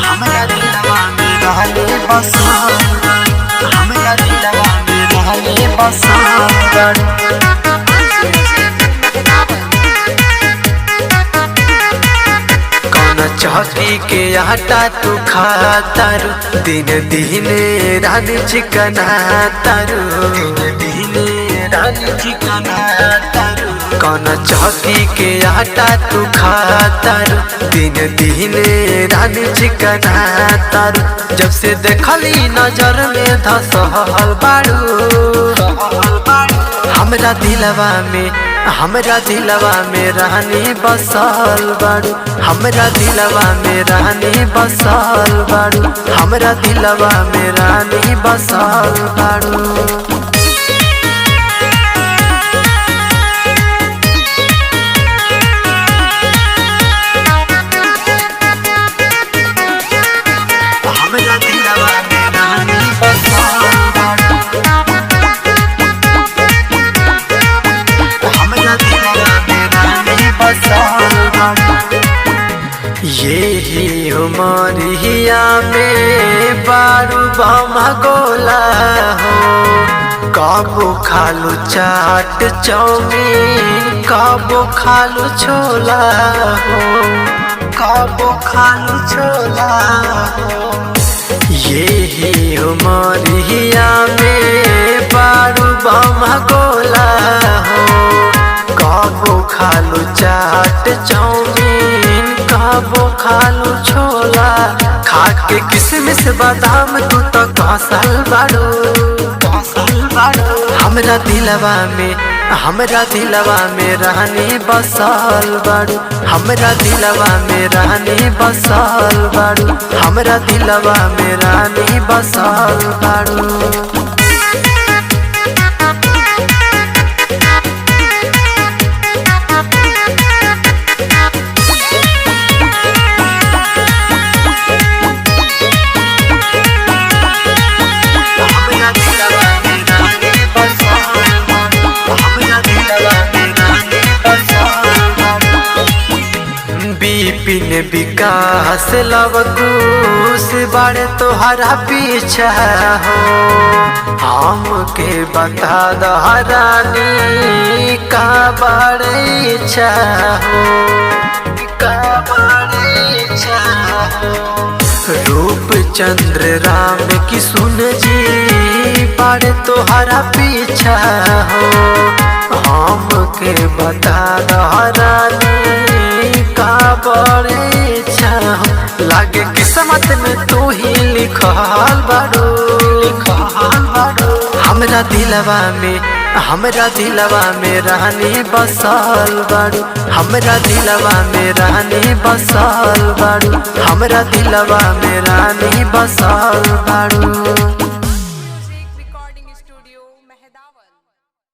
हमरा दिलवा में रहले बसल हमरा दिलवा में रहले बसल चौकी के आटा तू खातारू दिन दिन रानी चिकना तारू दिन रानी चिकना तारू कौन चौकी के आटा तू खातारू दिन दिन रानी चिकना तारू जब से देखली नजर में धसल बारू हमरा दिलवा में रानी बसल बारू हमरा दिलवा में रानी बसल बारू हमरा दिलवा में रानी बसल बारू यही उमरिया में बारू बामा गोला हो कबो खालू चाट चाउमीन कबो खालू छोला हो कबो खालू छोला हो यही उमरिया में बारू बामा गोला हो कबो खालू चाट चाउमीन कबो खालू छोला खाके किसमिस बादाम तू तो कौशल बाड़ू हमरा दिलवा में रानी बसल बाड़ू हमरा दिलवा में रानी बसल बाड़ू हमरा दिलवा में रानी बसल बाड़ू बिपिन विकास लवकुश बाड़े तोहरा पीछा हो हमके बता दहरानी का बड़े इच्छा हो का बड़े इच्छा हो रूप चंद्र राम की सुन जी बाड़े तोहरा पीछा हो हमके बता दहरानी का बड़े इच्छा लागे किस्मत में तू ही लिखल बाड़ू हमरा दिलवा में रानी बसल बाड़ू हमरा दिलवा में रानी बसल बाड़ू हमरा दिलवा में रानी बसल बाड़ू।